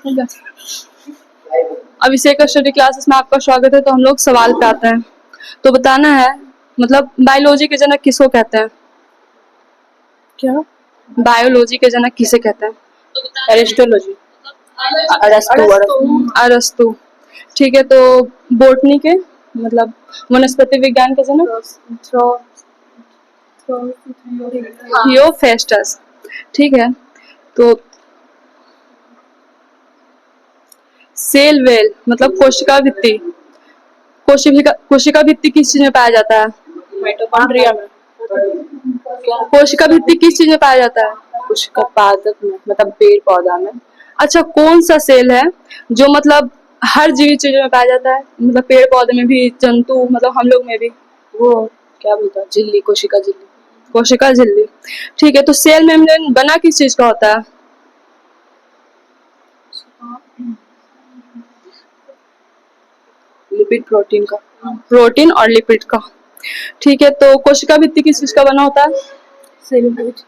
ठीक है। अभिषेक का स्टडी क्लासेस में आपका स्वागत है। तो हम लोग सवाल पे आते हैं। तो बताना है मतलब बायोलॉजी के जनक किसको कहते हैं? क्या? बायोलॉजी के जनक किसे कहते हैं? एरिस्टोलॉजी, अरस्तु। ठीक है। तो बोटनी के मतलब वनस्पति विज्ञान के जनक थियोफेस्टस। ठीक है। तो सेल वेल मतलब कोशिका भित्ति, कोशिका भित्ति किस चीज में पाया जाता है? माइटोकॉन्ड्रिया में। कोशिका भित्ति किस चीज में पाया जाता है? कोशिका पादप में, मतलब पेड़ पौधा में। अच्छा, कौन सा सेल है जो मतलब हर जीवित चीजों में पाया जाता है, मतलब पेड़ पौधे में भी, जंतु मतलब हम लोग में भी? वो क्या बोलता है, झिल्ली, कोशिका झिल्ली। कोशिका झिल्ली। ठीक है। तो सेल मेम्ब्रेन बना किस चीज का होता है? लिपिड प्रोटीन का। प्रोटीन और लिपिड का। ठीक है। तो कोशिका भित्ति किस चीज का बना होता है? सेलुलोज।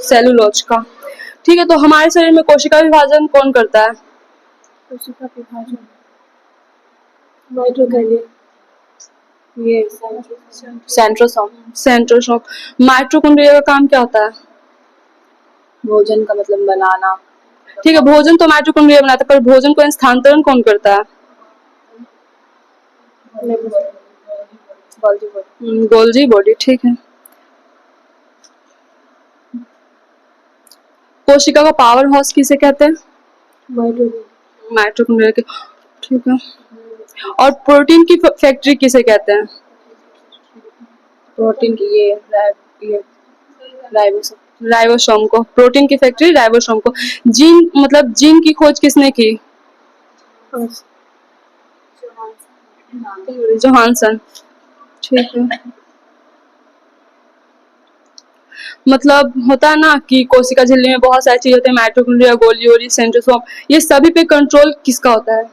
सेलुलोज का। ठीक है। तो हमारे शरीर में कोशिका विभाजन कौन करता है? कोशिका विभाजन माइटोकॉन्ड्रिया, ये सेंट्रोसोम। सेंट्रोसोम। माइटोकॉन्ड्रिया का काम क्या होता है? भोजन का मतलब बनाना। ठीक है। भोजन तो माइटोकॉन्ड्रिया बनाता है, पर भोजन को स्थानांतरण कौन करता है? Golgi body. ठीक है। कोशिका का पावर हाउस किसे कहते हैं? माइटोकॉन्ड्रिया के। ठीक है। और प्रोटीन की फैक्ट्री किसे कहते हैं? प्रोटीन की ये राइबोसोम को। प्रोटीन की फैक्ट्री राइबोसोम को। जीन मतलब जीन की खोज किसने की? जोहानसन। ठीक है। मतलब होता है ना कि कोशिका झिल्ली में बहुत सारी चीजें होती है, माइटोकॉन्ड्रिया, गोल्गी, सेंट्रोसोम, ये सभी पे कंट्रोल किसका होता है?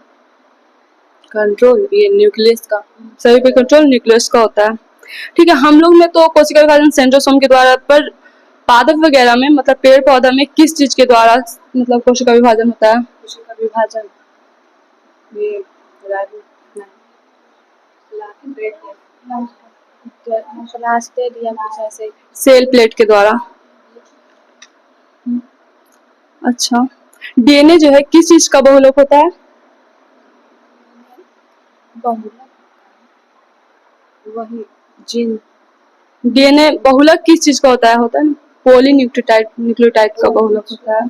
कंट्रोल ये न्यूक्लियस का। सभी पे कंट्रोल न्यूक्लियस का होता है। ठीक है। हम लोग में तो कोशिका विभाजन सेंट्रोसोम के द्वारा, पर पादप वगैरह में मतलब पेड़ पौधा में किस चीज के द्वारा मतलब कोशिका विभाजन होता है? कोशिका विभाजन ये प्लास्टिड या कुछ ऐसे। सेल प्लेट के द्वारा। अच्छा, डीएनए जो है किस चीज का बहुलक होता है? बहुलक वही जीन। डीएनए बहुलक किस चीज का होता है ना? न्यूक्लियोटाइड का बहुलक होता है।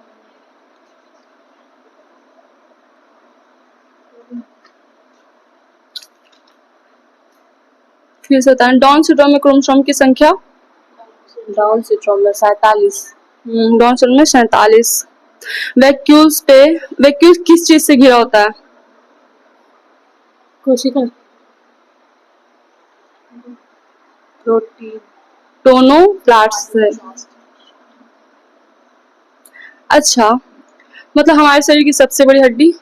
फिर से होता है डाउन सिंड्रोम में क्रोमोसोम की संख्या? डाउन सिंड्रोम में 47। डाउन सिंड्रोम में 47। वैक्यूल्स किस चीज से घिरा होता है? कोशिका प्रोटीन टोनोप्लास्ट से। अच्छा, मतलब हमारे शरीर की सबसे बड़ी हड्डी?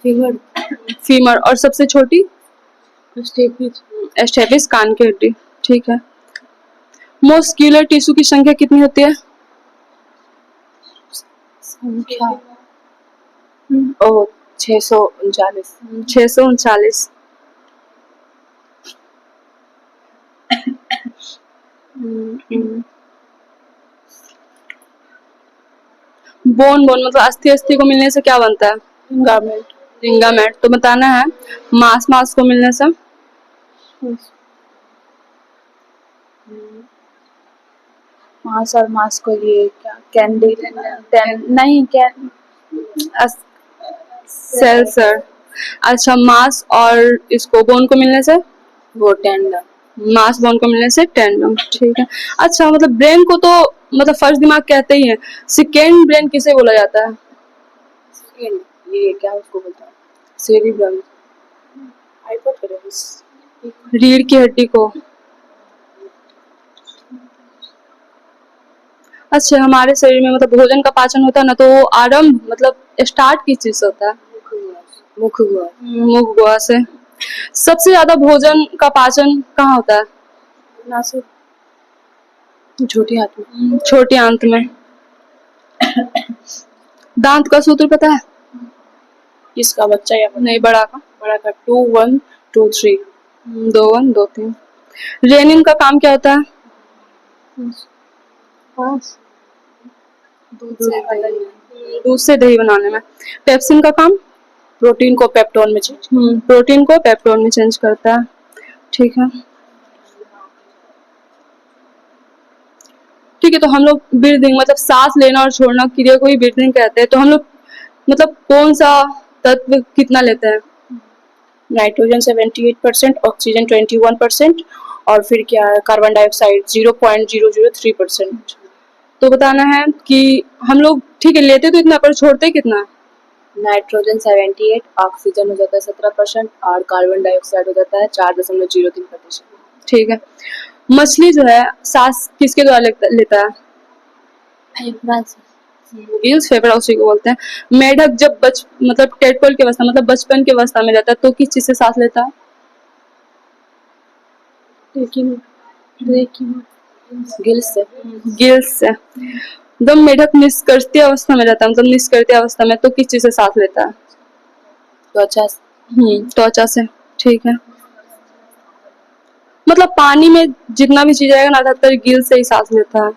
फीमर। और सबसे छोटी? स्टेपिस, कान की हड्डी। ठीक है। मस्कुलर टिश्यू की संख्या कितनी होती है? संख्या 639। 639। बोन मतलब अस्थि को मिलने से क्या बनता है? लिगामेंट। तो बताना है मांस को मिलने से? मांस और मांस को ये क्या कैंडी नहीं क्या सेल सर। अच्छा, मांस और इसको बोन को मिलने से? वो टेंडन। मांस बोन को मिलने से टेंडन। ठीक है। अच्छा, मतलब ब्रेन को तो मतलब फर्स्ट दिमाग कहते ही है, सेकेंड ब्रेन किसे बोला जाता है? ये क्या उसको बोलता है, सेरिब्रम, हाइपोथैलेमस, रीढ़ की हड्डी को। अच्छा, हमारे शरीर में मतलब भोजन का पाचन होता है ना, तो वो आरंभ मतलब स्टार्ट किस चीज से होता है? मुख गुहा से। सबसे ज्यादा भोजन का पाचन कहाँ होता है? नासिक, छोटी आंत में। छोटी आंत में। दांत का सूत्र पता है? किसका, बच्चा या बड़ा? नहीं, बड़ा का। बड़ा का 2 1 2 3। 2 1 2 3। रेनिन का काम क्या होता है? पास दूध से दही बनाने में। पेप्सिन का काम? प्रोटीन को पेप्टोन में चेंज। प्रोटीन को पेप्टोन में चेंज करता है। ठीक है, ठीक है। तो हम लोग ब्रीदिंग मतलब सांस लेना और छोड़ना क्रिया को ही ब्रीदिंग कहते हैं। तो हम लोग मतलब कौन सा तत्व कितना लेते हैं? नाइट्रोजन 78%, ऑक्सीजन 21%, और फिर क्या है, कार्बन डाइऑक्साइड 0.003%। तो बताना है कि हम लोग ठीक है लेते तो इतना पर छोड़ते कितना है? नाइट्रोजन 78, ऑक्सीजन हो जाता है 17% और कार्बन डाइऑक्साइड हो जाता है 4.03%। ठीक है। मछली जो है सांस किसके द्वारा लेता है? गिल्स, फेफड़ा उसी को बोलते हैं। मेढक जब मतलब टेडपोल की अवस्था मतलब बचपन की अवस्था में रहता है तो किस चीज से सांस लेता है? गिल्स से। गिल्स से। जब मेढक निष्क्रिय अवस्था में रहता है मतलब निष्क्रिय अवस्था में तो किस चीज से सांस लेता है? त्वचा से। त्वचा से। ठीक है। मतलब पानी में जितना भी चीज आएगा ना ज्यादातर गिल से ही सांस लेता है।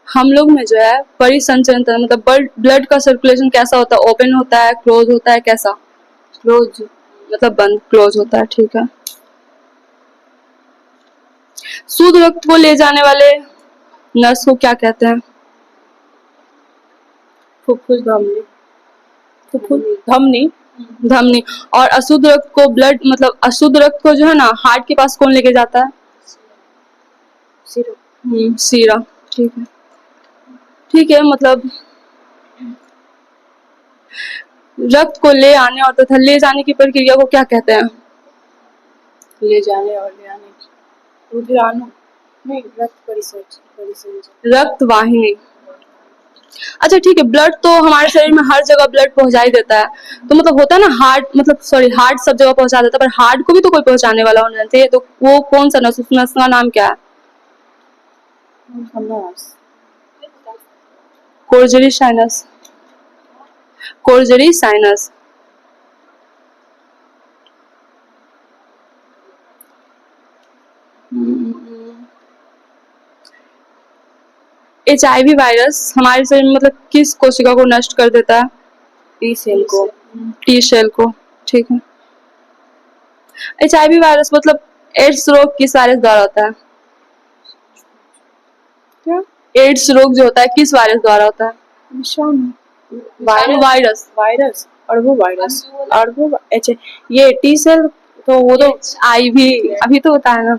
हम लोग में जो है परिसंचरण तंत्र मतलब ब्लड का सर्कुलेशन कैसा होता है? ओपन होता है, क्लोज होता है, कैसा? क्लोज। मतलब बंद, क्लोज होता है। ठीक है। शुद्ध रक्त को ले जाने वाले नस को क्या कहते हैं? फुफ्फुस धमनी। फुफ्फुस धमनी। धमनी। और अशुद्ध रक्त को ब्लड मतलब अशुद्ध रक्त को जो है ना हार्ट के पास कौन लेके जाता है? सिरा। सीरा। ठीक है, ठीक है। मतलब रक्त को ले आने और तथा ले जाने की प्रक्रिया को क्या कहते हैं? ले जाने और ले आने की रुधिराणु नहीं, रक्त परिसंचरण। रक्त वाहिनी। अच्छा ठीक है, ब्लड तो हमारे शरीर में हर जगह ब्लड पहुंचा ही देता है। तो मतलब होता है ना हार्ट मतलब सॉरी हार्ट सब जगह पहुंचा देता है पर हार्ट को भी तो कोई पहुंचाने वाला होना चाहिए। तो वो कौन सा नस, उस नस का नाम क्या है? कोरजरी साइनस। कोरजरी साइनस। HIV वायरस हमारे शरीर में मतलब किस कोशिका को नष्ट कर देता है? टी सेल को। टी सेल को। ठीक है। HIV वायरस मतलब एड्स रोग किस वायरस द्वारा होता है? क्या? एड्स रोग जो होता है किस वायरस द्वारा होता है? वायरस। वायरस अरबो वायरस। अच्छा ये टी सेल तो वो तो HIV अभी तो बताया ना।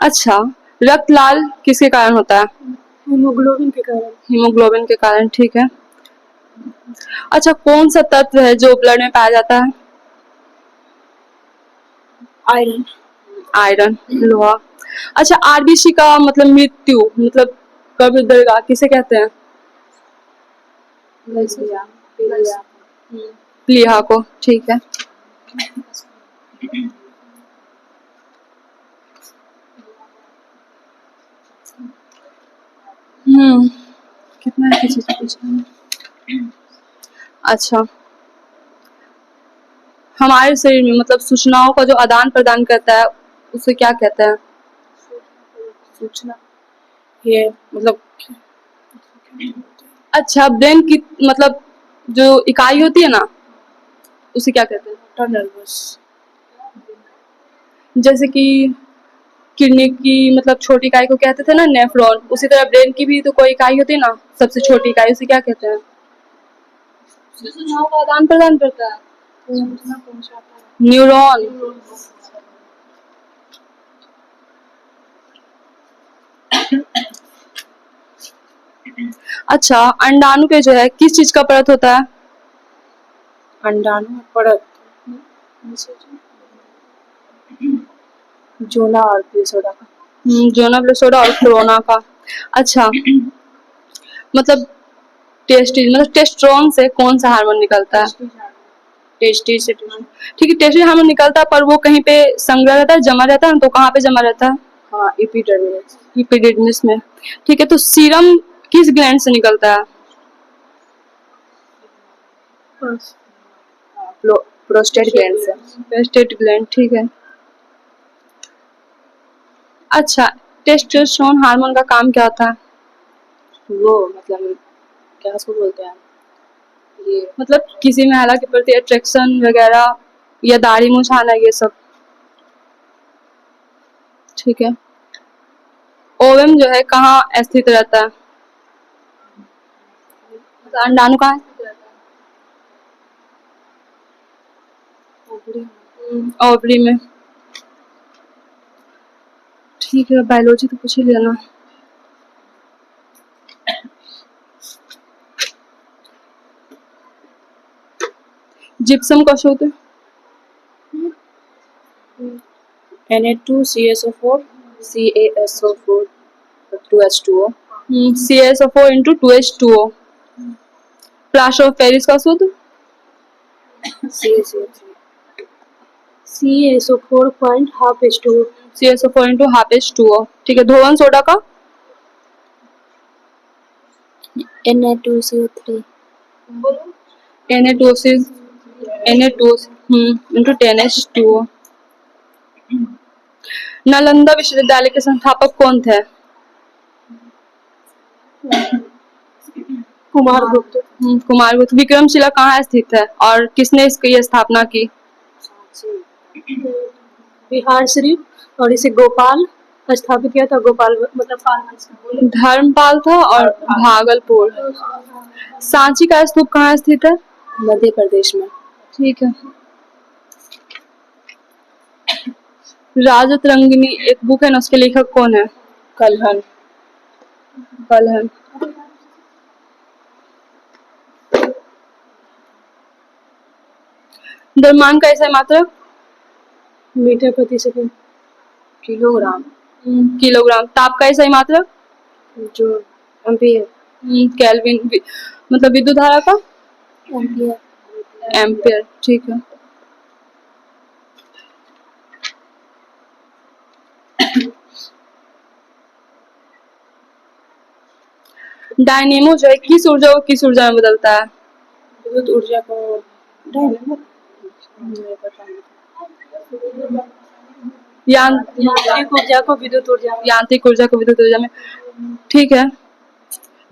अच्छा, रक्त लाल किसके कारण होता है? हीमोग्लोबिन के कारण। हीमोग्लोबिन के कारण। ठीक है। अच्छा, कौन सा तत्व है जो ब्लड में पाया जाता है? आयरन। आयरन, लोहा। अच्छा, आरबीसी का मतलब मृत्यु मतलब कब्र दरगाह किसे कहते हैं? प्लीहा को। ठीक है। कितना है किसी से पूछना? अच्छा, हमारे शरीर में मतलब सूचनाओं का जो आदान प्रदान करता है उसे क्या कहते हैं? सूचना ये मतलब अच्छा, ब्रेन की मतलब जो इकाई होती है ना उसे क्या कहते हैं? नर्वस। जैसे कि किडनी की मतलब छोटी इकाई को कहते थे ना नेफ्रॉन, उसी तरह ब्रेन की भी तो कोई इकाई होती है ना सबसे छोटी इकाई, उसे क्या कहते हैं? सूचनाओं का आदान प्रदान करता है। न्यूरॉन। अच्छा, अंडाणु पे जो है किस चीज का परत होता है? अंडाणु परत जोना और प्लेसोडा का। जोना प्लेसोडा और कोरोना का। अच्छा, मतलब टेस्टिस मतलब टेस्टोस्टेरोन से कौन सा हार्मोन निकलता है? टेस्टिस। ठीक है, टेस्टिस हार्मोन निकलता है पर वो कहीं पे संग्रह रहता है, जमा रहता है ना, तो कहाँ पे जमा रहता है? हाँ एपिडर्मिस। एपिडिडमिस में। ठीक है, तो सीरम किस ग्लैंड से निकलता है? प्रोस्टेट ग्लैंड से। प्रोस्टेट ग्लैंड, ठीक है। अच्छा, टेस्टोस्टेरोन हार्मोन का काम क्या होता है? वो मतलब क्या उसको बोलते हैं, ये मतलब किसी महिला के प्रति अट्रैक्शन वगैरह या दाढ़ी मुछाना, ये सब। ठीक है। ओवम जो है कहाँ स्थित रहता है? मतलब अंडाणु कहाँ स्थित रहता है? ओवरी में। ठीक है, बायोलॉजी तो पूछ ही लिया ना। जिप्सम का शोध? Na2CSO4 CaSO4 2H2O। CaSO4 into 2H2O। Plaster of Paris का शोध? CaSO4 point half H2O। CaSO4 into half H2O। ठीक है, धोवन सोडा का? Na2CO3 Na2O into 10H2O। Nalanda विश्वविद्यालय के संस्थापक कौन थे? कुमारगुप्त। कुमारगुप्त। विक्रमशिला कहाँ स्थित है और किसने इसकी स्थापना की? बिहार शरीफ, और इसे गोपाल स्थापित किया था। गोपाल मतलब पाल। धर्मपाल था और भागलपुर। सांची का स्तूप कहाँ स्थित है? मध्य प्रदेश में। ठीक है। राजतरंगिणी एक बुक है ना, उसके लेखक कौन है? कलहन। कलहन। द्रव्यमान का ऐसा मात्रक? मीटर प्रति सेकंड। किलोग्राम। किलोग्राम। ताप का ऐसा मात्रक? जो एम्पियर। केल्विन। मतलब विद्युत धारा का? एम्पियर। एम्पियर। ठीक है। डायनेमो जो है किस ऊर्जा को किस ऊर्जा में बदलता है? विद्युत ऊर्जा को डायनेमो यांत्रिक ऊर्जा को विद्युत ऊर्जा। यांत्रिक ऊर्जा को विद्युत ऊर्जा में। ठीक है।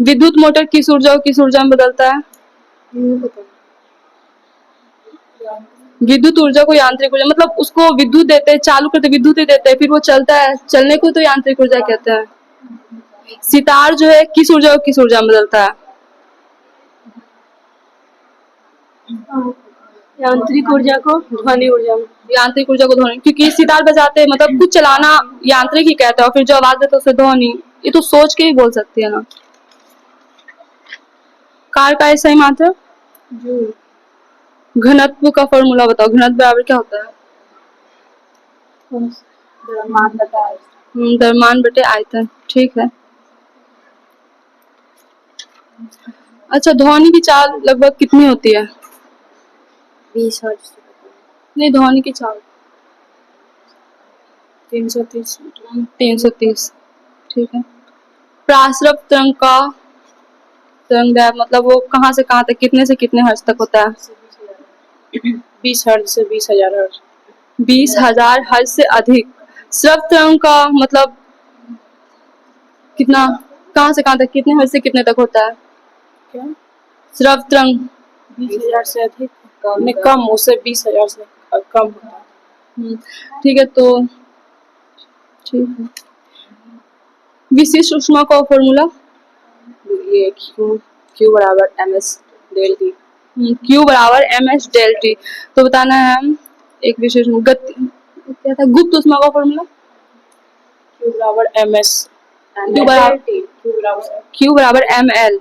विद्युत मोटर किस ऊर्जा को किस ऊर्जा में बदलता है? विद्युत ऊर्जा को यांत्रिक ऊर्जा, मतलब उसको विद्युत देते हैं, चालू करते विद्युत ही देते हैं, फिर वो चलता है, चलने को तो यांत्रिक ऊर्जा कहते हैं। सितार जो है किस ऊर्जा को किस ऊर्जा में बदलता है? यांत्रिक ऊर्जा को ध्वनि ऊर्जा में। यांत्रिक ऊर्जा को ध्वनि, क्योंकि सितार बजाते हैं मतलब कुछ चलाना यांत्रिक ही कहते हैं, और फिर जो आवाज देते हैं उसे ध्वनि। ये तो सोच के ही बोल सकती है ना। कार का ऐसा ही मात्रा? घनत्व का फॉर्मूला बताओ। घनत्व बराबर क्या होता है? द्रव्यमान बटे आयतन। ठीक है। अच्छा, ध्वनि की चाल लगभग कितनी होती है? 20 हर्ट्ज। नहीं, ध्वनि की चाल 330। 330। ठीक है। प्रासरव तरंग का तरंगदैर्घ्य मतलब वो कहाँ से कहाँ तक, कितने से कितने हर्ट्ज तक होता है? 20 हर्ट्ज से 20,000 हर्ट्ज। 20,000 हर्ट्ज से अधिक। श्रव तरंग का मतलब कितना, कहाँ से कहाँ तक, कितने हर्ट्ज से कितने तक होता है? क्या? श्रव तरंग 20,000 से अधिक नहीं, कम, उससे 20,000 से कम होता है। ठीक है। तो ठीक है। विशिष्ट ऊष्मा का फॉर्मूला? ये Q बराबर ms डेल टी। Q बराबर ms डेल टी। तो बताना है एक विशेष गति, क्या था गुप्त ऊष्मा का फॉर्मूला? Q बराबर ms Q बराबर ml।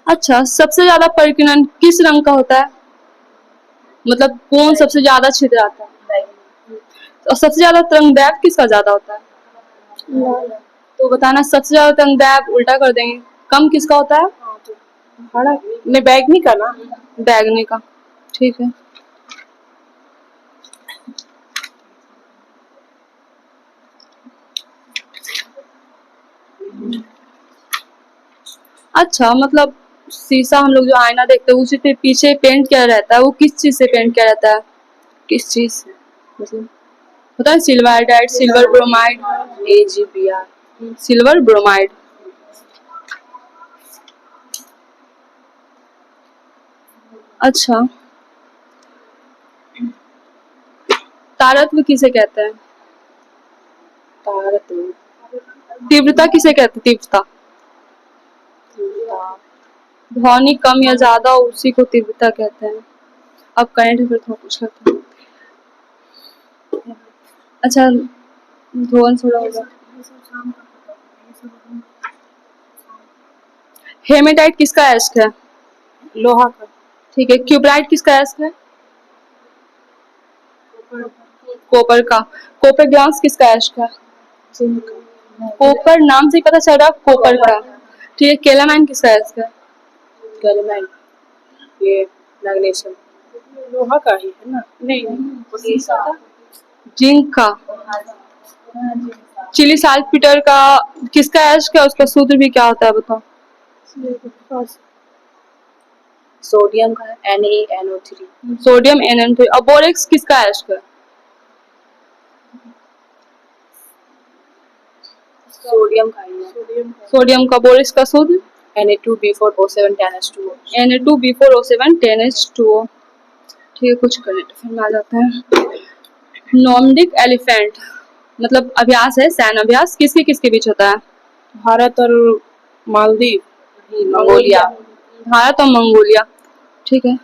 अच्छा, सबसे ज्यादा परिकीर्णन किस रंग का होता है? मतलब कौन सबसे ज्यादा छिद्र आता है? और सबसे ज्यादा तरंगदैर्घ्य किसका ज्यादा होता है? तो बताना, सबसे ज्यादा तरंगदैर्घ्य उल्टा कर देंगे, कम किसका होता है? नहीं, बैगनी का ना। बैगनी का। ठीक है। अच्छा, मतलब शीशा हम लोग जो आईना देखते हैं उसी पे पीछे पेंट किया रहता है, वो किस चीज से पेंट किया रहता है? किस चीज से मतलब पता है, silver died, silver bromide, AGPR silver bromide. अच्छा, तारत्व किसे कहते हैं? तारत तीव्रता किसे कहते हैं? तीव्रता, ध्वनि कम या ज्यादा हो, उसी को तीव्रता कहते हैं। अब करंट अफेयर थोड़ा पूछ लेते हैं। अच्छा, धुआं थोड़ा होगा। हेमेटाइट किसका एस्क है? लोहा का ठीक है। क्यूबराइट किसका एस्क है? कॉपर का। कॉपर ग्लास किसका एस्क है? जिंक कॉपर नाम से ही पता चल रहा है कॉपर का। ठीक है। कैलामाइन किसका एस्क है? गैलेमाइन ये मैग्नीशियम लोहा का ही है ना नहीं, जिंक का। चिली साल्टपीटर का किसका एस्क है? उसका सूत्र भी क्या होता है बताओ? सोडियम का है NaNO3 सोडियम Na3। और बोरेक्स किसका एस्क है? सोडियम का ही है सोडियम का। बोरेक्स का सूत्र Na2B4O7 10H2O Na2B4O7 10H2O। ठीक है, कुछ करंट फिर में आ जाते हैं। नॉर्डिक एलिफेंट मतलब अभ्यास है, सैन्य अभ्यास, किसके किसके बीच होता है? भारत और मालदीव मंगोलिया भारत और मंगोलिया। ठीक है।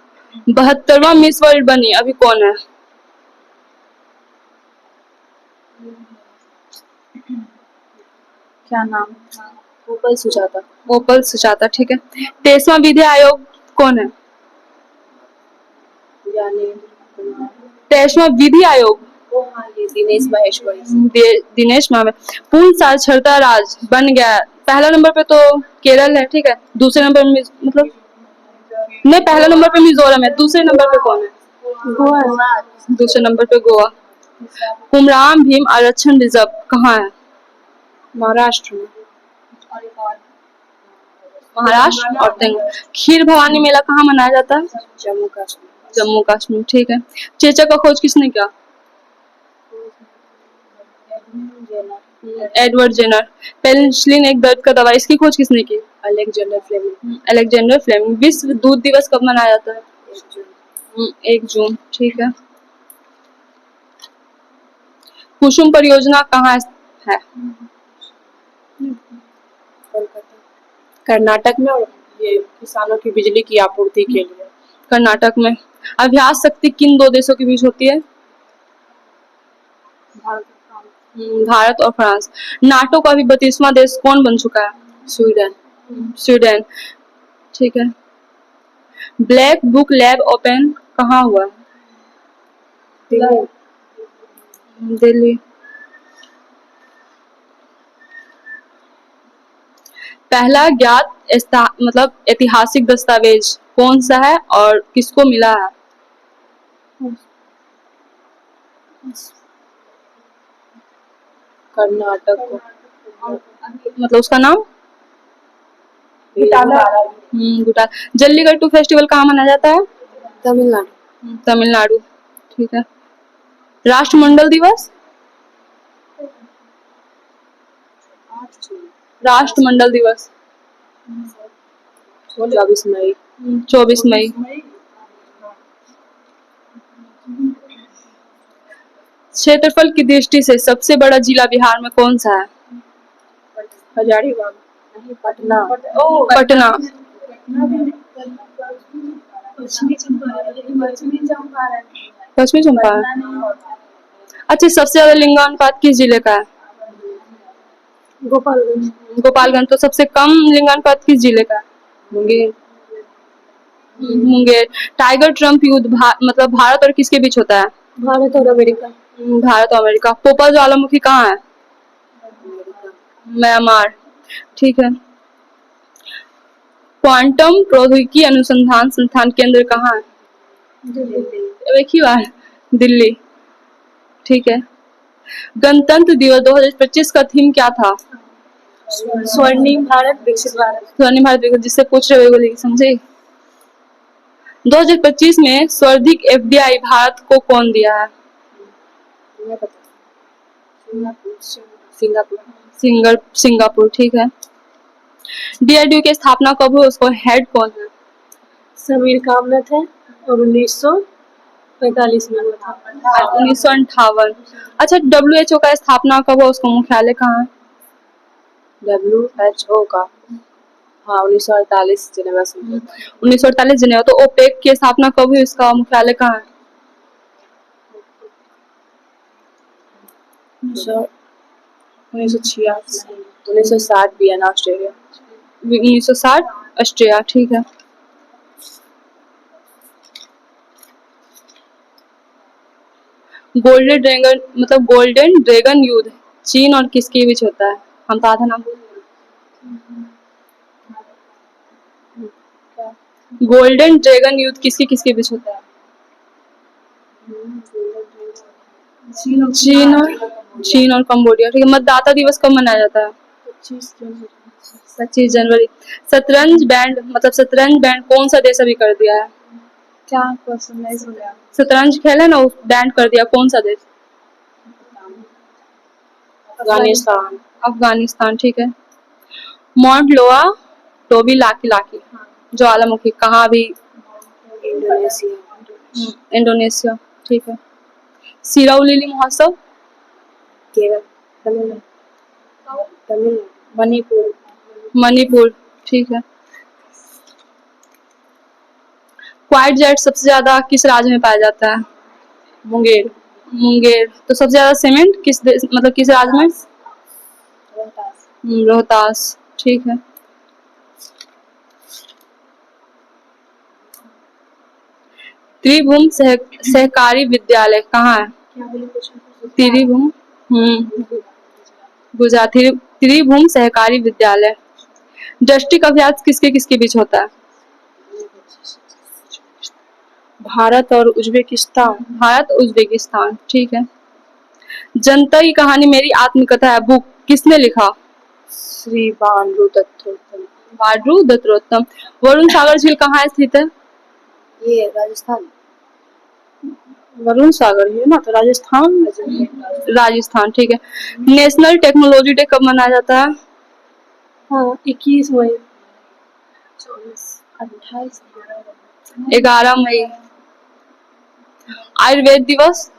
72वां मिस वर्ल्ड बनी अभी कौन है? क्या नाम गोपाल सुजाता गोपाल सुजाता। ठीक है। 23वां विधि आयोग कौन है? ज्ञानेंद्र 23वां विधि आयोग दिनेश माहेश्वरी दिनेश मावे। पूर्ण साक्षरता राज्य बन गया है। पहला नंबर पे तो केरल है। ठीक है। दूसरे नंबर में मतलब नहीं, पहला नंबर पे मिजोरम है। दूसरे नंबर पे कौन है? गोवा दूसरे नंबर पे गोवा। कुमराम भीम आरक्षण रिजर्व कहाँ है? महाराष्ट्र में महाराष्ट्र और तेलंगाना। खीर भवानी मेला कहाँ मनाया जाता है? जम्मू कश्मीर जम्मू कश्मीर। ठीक है। चेचक का खोज किसने किया? Edward Jenner. पेनिसिलिन एक दर्द का दवा, इसकी खोज किसने की? Alexander Fleming Alexander Fleming. विश्व दूध दिवस कब मनाया जाता है? 1 जून। ठीक है। कुसुम परियोजना कहाँ है? कर्नाटक में और ये किसानों की बिजली की आपूर्ति के लिए कर्नाटक में। अभ्यास शक्ति किन 2 देशों के बीच होती है? भारत और फ्रांस। नाटो का अभी 32वां देश कौन बन चुका है? Sweden Sweden. ठीक है। ब्लैक बुक लैब ओपन कहाँ हुआ? दिल्ली। पहला ज्ञात मतलब ऐतिहासिक दस्तावेज कौन सा है और किसको मिला है? कर्नाटक को मतलब उसका नाम? गुटाला। जल्लीकट्टू फेस्टिवल कहाँ मनाया जाता है? तमिलनाडु तमिलनाडु। ठीक है। राष्ट्रमंडल दिवस? राष्ट्रमंडल दिवस 24 मई 24 मई। क्षेत्रफल की दृष्टि से सबसे बड़ा जिला बिहार में कौन सा है? हजारीबाग पटना पटना। पश्चिमी चंपारण। अच्छा, सबसे ज्यादा लिंगानुपात किस जिले का है? गोपालगंज गोपालगंज। तो सबसे कम लिंगानुपात किस जिले का है? मुंगेर मुंगेर। टाइगर ट्रम्प युद्ध मतलब भारत और किसके बीच होता है? भारत और अमेरिका भारत और अमेरिका। पोपल ज्वालामुखी कहाँ है? म्यांमार। ठीक है। क्वांटम प्रौद्योगिकी अनुसंधान संस्थान केंद्र कहाँ है? एक ही बार दिल्ली। ठीक है। गणतंत्र दिवस 2025 का थीम क्या था? स्वर्णिम भारत विकसित भारत। स्वर्णिम भारत देखो, जिससे पूछ रहे हो बोले समझे। 2025 में सर्वाधिक एफडीआई भारत को कौन दिया है? मैं पता सिंगापुर। सिंगापुर ठीक है। डीआरडीओ की स्थापना कब हुई, उसको हेड कौन है? समीर कामत है और 1945 में हुआ था। 1958। अच्छा, WHO का स्थापना कब हुआ, उसका मुख्यालय कहाँ है? WHO का हाँ 1948 जिनेवा से। 1948 जिनेवा। तो ओपेक की स्थापना कब हुई, उसका मुख्यालय कहाँ है? 1960 वियना ऑस्ट्रेलिया। 1960 ऑस्ट्रिया ठीक है। गोल्डन ड्रैगन युद्ध चीन और किसके बीच होता है? हम तो आधा नाम गोल्डन ड्रैगन युद्ध किसके बीच होता है? चीन और कंबोडिया ठीक है। मतदाता दिवस कब मनाया जाता है? 25 जनवरी। शतरंज बैंड कौन सा देश अभी कर दिया है? क्या क्वेश्चन नहीं सुना। शतरंज खेल है ना, बैंड कर दिया, कौन सा देश? अफगानिस्तान। अफगानिस्तान ठीक है। माउंट लोआ टोबी लाकी ज्वालामुखी कहाँ अभी? इंडोनेशिया ठीक है। सिराउ लिली महोत्सव केरल। तमिल मणिपुर ठीक है। क्वाइट जेट सबसे ज्यादा किस राज्य में पाया जाता है? मुंगेर। तो सबसे ज्यादा सीमेंट किस राज्य में? रोहतास ठीक है। त्रिभुवन सहकारी विद्यालय कहाँ है? त्रिभुवन गुजरात। त्रिभुवन सहकारी विद्यालय। डिस्ट्रिक्ट अभ्यास किसके बीच होता है? भारत और उज्बेकिस्तान ठीक है। जनता की कहानी मेरी आत्मकथा है बुक किसने लिखा? श्री बांडरू दत्तोत्तम। वरुण सागर झील कहाँ स्थित है? ये राजस्थान। वरुण सागर है ना, तो राजस्थान ठीक है। नेशनल टेक्नोलॉजी डे कब मनाया जाता है? हाँ 21 मई। 11 मई। आयुर्वेद दिवस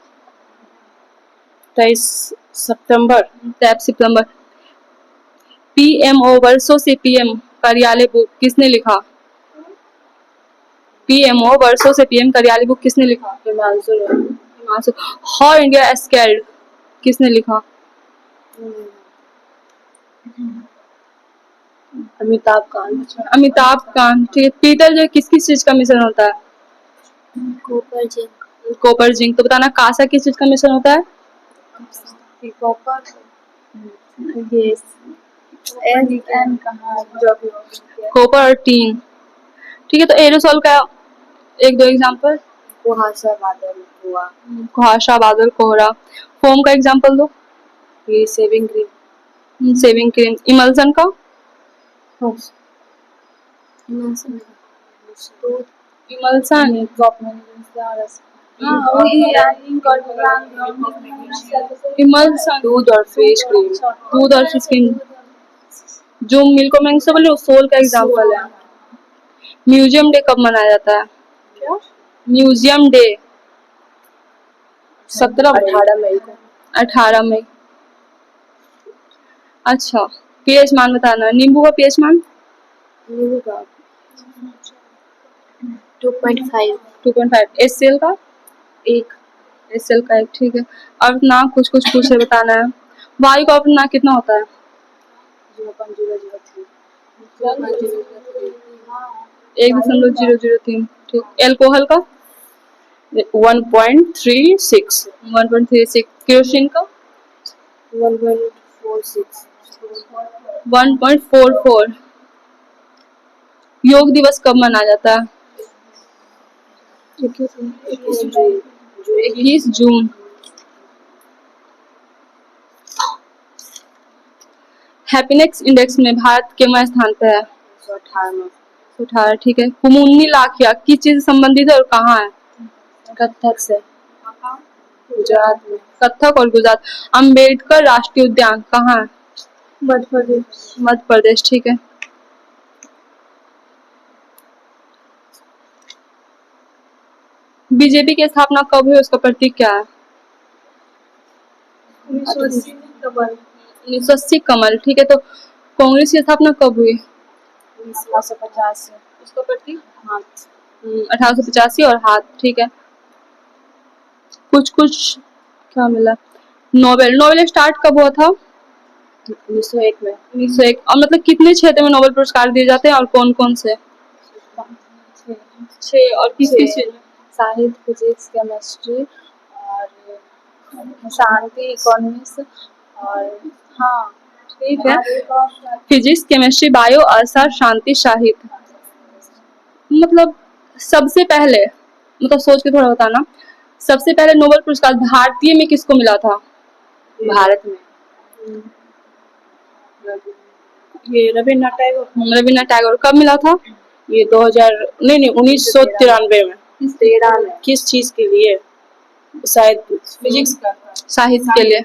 23 सितंबर। पीएमओ वर्षों से पीएम कार्यालय बुक किसने लिखा? पीएमओ वर्षों से पीएम कार्यालय बुक किसने लिखा? हिमांशु। हाउ इंडिया स्केल्ड किसने लिखा? अमिताभ कांत ठीक है। पीतल जो किस चीज का मिश्रण होता है? Copper zinc. तो बताना कांसा किस चीज का मिश्रण होता है? कॉपर और टीन ठीक है। तो एरोसोल का एक दो एग्जांपल। कुहासा बादल कोहरा। फोम का एग्जांपल दो। ये सेविंग क्रीम। इमल्सन का? इमल्सन दूध और फिश क्रीम। जो मिल्क और मैंगो से बोले सोल का एग्जांपल है। म्यूजियम डे कब मनाया जाता है? क्या? म्यूजियम डे 18 मई को। 18 मई। अच्छा, पीएच मान बताना। नींबू का पीएच मान? 2.5। एचसीएल का? 1। एचसीएल का 1 ठीक है। अब ना कुछ पूछे बताना है। वायु का अपना कितना होता है? 1.003 ठीक। एल्कोहल का? 1.36। 1.36। केरोसिन का? 1.46। 1.44। योग दिवस कब मनाया जाता है? 21 जून। हैप्पीनेस इंडेक्स में भारत केवल स्थान पे है? 118 18, ठीक है। कुमुन्नी लाखिया किस चीज से संबंधित है और कहाँ है? कथक से गुजरात में। कथक और गुजरात। अम्बेडकर राष्ट्रीय उद्यान कहाँ है? मध्य प्रदेश। मध्य प्रदेश, ठीक है। बीजेपी की स्थापना कब हुई, उसका प्रतीक क्या है? 1980 में कमल। 1980 कमल, ठीक है। तो कांग्रेस की स्थापना कब हुई? 1850 से। उसका प्रतीक हाथ। 1885 और हाथ, ठीक है। कुछ कुछ क्या मिला? नोबेल नोबेल स्टार्ट कब हुआ था? 1901 में। 1901। और मतलब कितने क्षेत्र में नोबेल पुरस्कार दिए जाते हैं और कौन कौन से? 6। और किस किस चीज में? साहित्य, फिजिक्स, केमिस्ट्री और शांति, इकोनॉमिक्स और हाँ ठीक है। फिजिक्स, केमिस्ट्री, बायो, अर्थशास्त्र, शांति, साहित्य। मतलब सबसे पहले, मतलब सोच के थोड़ा बताना, सबसे पहले नोबेल पुरस्कार भारतीय में किसको मिला था? भारत में ये रविन्द्रनाथ टैगोर। रविन्द्रनाथ टैगोर। कब मिला था? ये 2000 नहीं 1993 में। 13 में। किस चीज के लिए? शायद फिजिक्स का। साहित्य के लिए।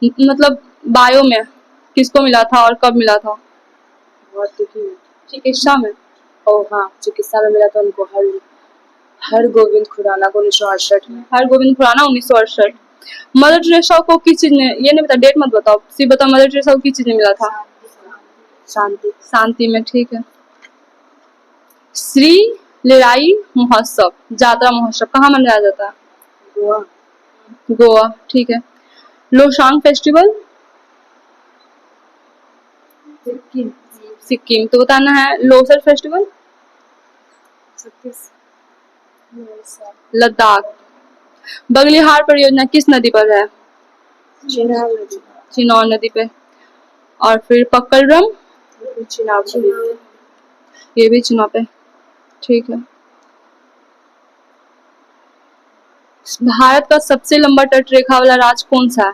मतलब बायो में किसको मिला था और कब मिला था? चिकित्सा में। ओ हाँ, चिकित्सा में मिला था उनको हर गोविंद खुराना को 1968 में। हर गोविंद खुराना 1968। मदर टेरेसा को किस चीज ने, ये नहीं बता, डेट मत बताओ, सिर्फ बताओ मदर टेरेसा को किस चीज में मिला था? शांति। शांति में, ठीक है। श्री लेराई महोत्सव, जात्रा महोत्सव कहाँ मनाया जाता है? गोवा। गोवा, ठीक है। लोसांग फेस्टिवल? सिक्किम। सिक्किम। तो बताना है लोसर फेस्टिवल? लद्दाख। बगलिहार परियोजना किस नदी पर है? चिनाब नदी। चिनौर नदी पे। और फिर पक्कलरम? चिनाब। ये भी चिनाब पे, ठीक है। भारत का सबसे लंबा तट रेखा वाला राज्य कौन सा है?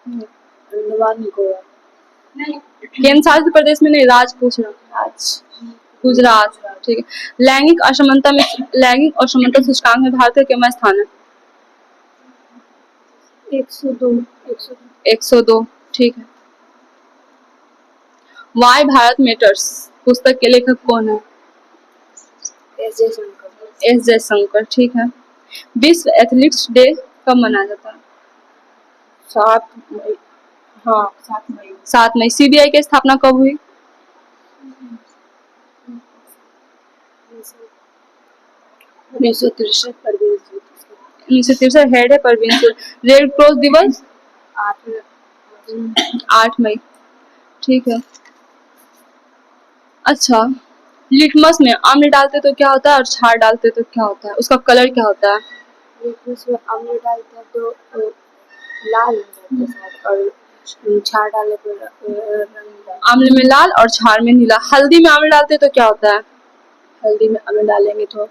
अंडमान निकोबार। केंद्र शासित प्रदेश में नहीं, राज्य पूछ रहा हूँ। आज गुजरात, ठीक है। लैंगिक असमानता सूचकांक में भारत का कितना स्थान है? 102। 102, ठीक है। वाई भारत मैटर्स पुस्तक के लेखक कौन है? एस जयशंकर, ठीक है। विश्व एथलीट्स डे कब मनाया जाता है? 7 मई। हाँ 7 मई। 7 मई। सीबीआई की स्थापना कब हुई? 1963 परवीन सूद। 1963 हेड है परवीन सूद। रेड क्रॉस दिवस? 8 मई, ठीक है। अच्छा, लिटमस में अम्ल डालते तो क्या होता है और क्षार डालते तो क्या होता है? उसका कलर क्या होता है? लिटमस में अम्ल डालते हैं तो लाल हो जाता है और क्षार डालने पर अम्ल में लाल और क्षार में नीला। हल्दी में अम्ल डालते तो क्या होता है? हल्दी में अम्ल डालेंगे तो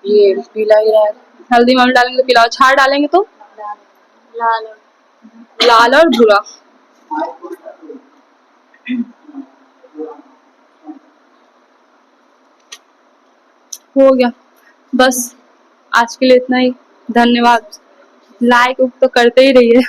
ये पीला ही रहेगा। हल्दी में अम्ल डालेंगे तो पीला, और क्षार डालेंगे तो लाल और भूरा। हो गया, बस आज के लिए इतना ही। धन्यवाद। लाइक तो करते ही रहिए।